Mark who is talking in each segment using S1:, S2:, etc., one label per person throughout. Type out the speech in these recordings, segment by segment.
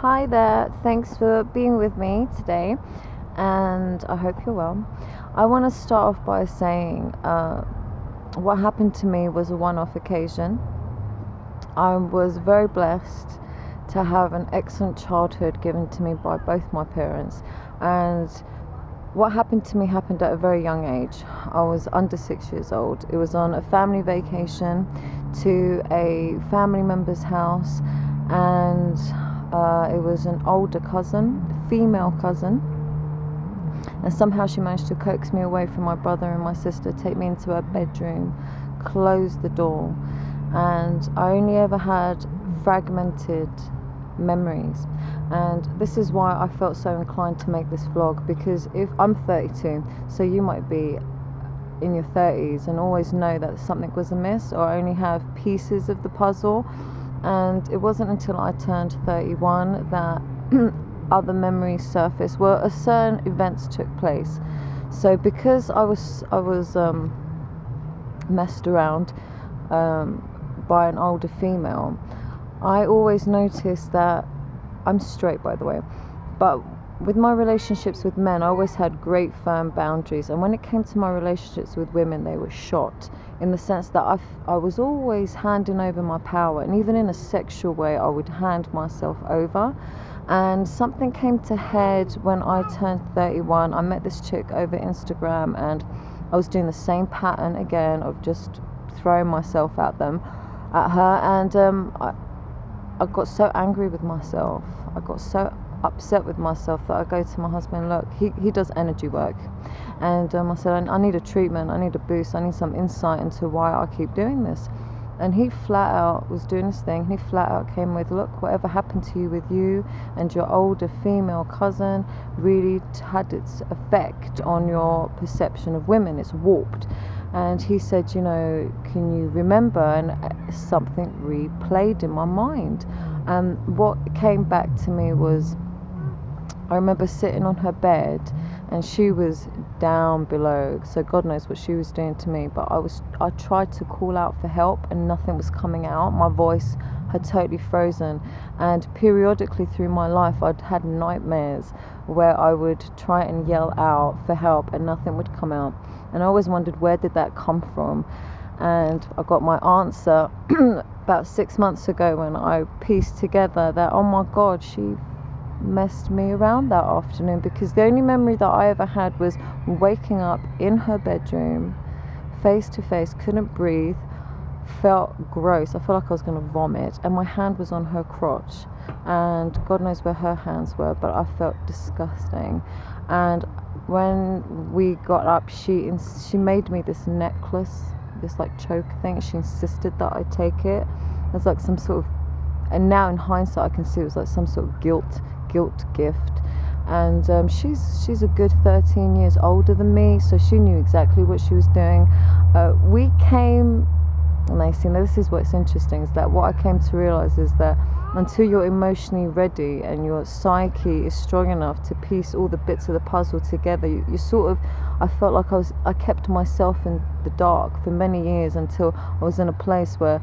S1: Hi there, thanks for being with me today, and I hope you're well. I want to start off by saying what happened to me was a one off occasion. I was very blessed to have an excellent childhood given to me by both my parents, and what happened to me happened at a very young age. I was under 6 years old. It was on a family vacation to a family member's house, and it was an older cousin, female cousin, and somehow she managed to coax me away from my brother and my sister, take me into her bedroom, close the door, and I only ever had fragmented memories. And this is why I felt so inclined to make this vlog, because if I'm 32, so you might be in your 30s and always know that something was amiss or only have pieces of the puzzle. And it wasn't until I turned 31 that other memories surfaced. Well, certain events took place. So because I was messed around by an older female, I always noticed that I'm straight, by the way, but with my relationships with men, I always had great firm boundaries, and when it came to my relationships with women, they were shot, in the sense that I was always handing over my power, and even in a sexual way, I would hand myself over. And something came to head when I turned 31. I met this chick over Instagram, and I was doing the same pattern again of just throwing myself at her, and I got so angry with myself. I got so upset with myself that I go to my husband. Look, he does energy work, and I said, I need a treatment, I need a boost, I need some insight into why I keep doing this. And he flat out was doing his thing. He flat out came with, look, whatever happened to you with you and your older female cousin really had its effect on your perception of women. It's warped. And he said, can you remember? And something replayed in my mind. And what came back to me was, I remember sitting on her bed, and she was down below, so God knows what she was doing to me, but I tried to call out for help and nothing was coming out. My voice had totally frozen, and periodically through my life I'd had nightmares where I would try and yell out for help and nothing would come out, and I always wondered, where did that come from? And I got my answer about 6 months ago when I pieced together that, oh my God, she messed me around that afternoon, because the only memory that I ever had was waking up in her bedroom, face to face, couldn't breathe, felt gross. I felt like I was going to vomit, and my hand was on her crotch, and God knows where her hands were, but I felt disgusting. And when we got up, she made me this necklace, this like choke thing. She insisted that I take it. There's like some sort of, and now in hindsight I can see it was like some sort of guilt gift. And she's a good 13 years older than me, so she knew exactly what she was doing. We came, and I see, now this is what's interesting, is that what I came to realize is that until you're emotionally ready and your psyche is strong enough to piece all the bits of the puzzle together, you sort of, I felt like I kept myself in the dark for many years until I was in a place where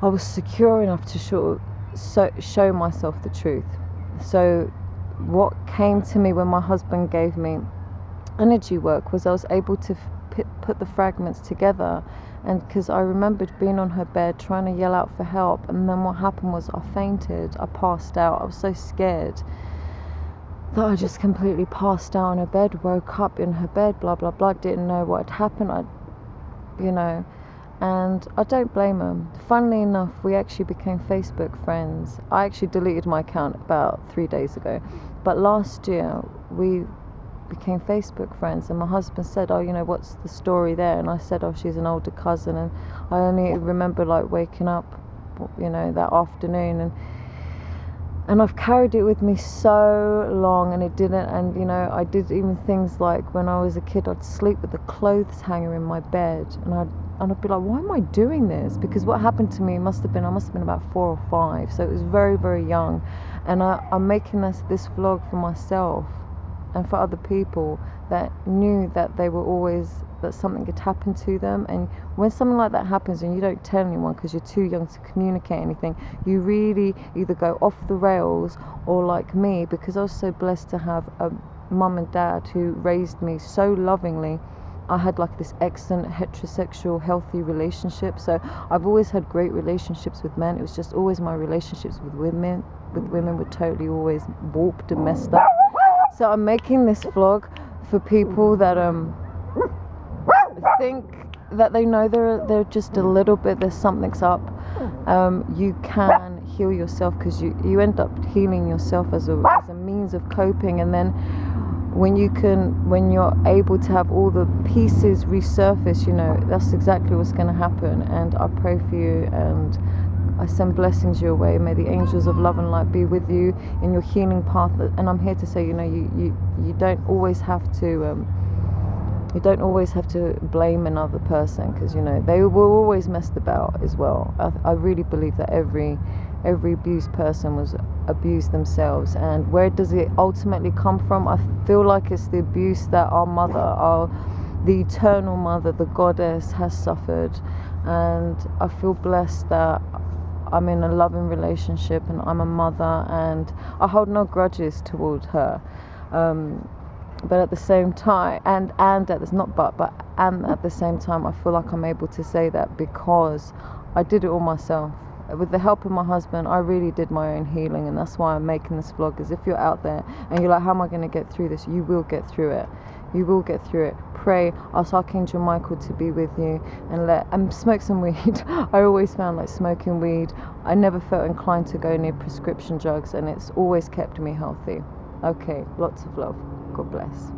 S1: I was secure enough to show myself the truth. So what came to me when my husband gave me energy work was I was able to put the fragments together. And because I remembered being on her bed trying to yell out for help, and then what happened was I fainted, I passed out. I was so scared that I just completely passed out on her bed, woke up in her bed, blah blah blah, didn't know what had happened. And I don't blame her. Funnily enough, we actually became Facebook friends. I actually deleted my account about 3 days ago, but last year we became Facebook friends, and my husband said, oh, what's the story there? And I said, oh, she's an older cousin. And I only remember like waking up that afternoon, and I've carried it with me so long, and it didn't. And I did even things like, when I was a kid, I'd sleep with a clothes hanger in my bed, and I'd be like, why am I doing this? Because what happened to me I must have been about 4 or 5, so it was very, very young. And I'm making this vlog for myself and for other people that knew that they were always that something had happened to them. And when something like that happens and you don't tell anyone because you're too young to communicate anything, you really either go off the rails, or like me, because I was so blessed to have a mum and dad who raised me so lovingly, I had like this excellent heterosexual healthy relationship. So I've always had great relationships with men. It was just always my relationships with women were totally always warped and messed up. So I'm making this vlog for people that think that they know they're just a little bit, there's something's up. You can heal yourself, because you end up healing yourself as a means of coping. And then when you're able to have all the pieces resurface, that's exactly what's going to happen. And I pray for you, and I send blessings your way. May the angels of love and light be with you in your healing path. And I'm here to say, you don't always have to blame another person, because they were always messed about as well. I really believe that every abused person was abused themselves. And where does it ultimately come from? I feel like it's the abuse that our mother, the eternal mother, the goddess, has suffered. And I feel blessed that I'm in a loving relationship and I'm a mother, and I hold no grudges toward her. But at the same time, and at the same time, I feel like I'm able to say that because I did it all myself. With the help of my husband, I really did my own healing, and that's why I'm making this vlog. Is if you're out there and you're like, how am I going to get through this? You will get through it. You will get through it. Pray, ask Archangel Michael to be with you, and smoke some weed. I always found like smoking weed, I never felt inclined to go near prescription drugs, and it's always kept me healthy. Okay, lots of love. God bless.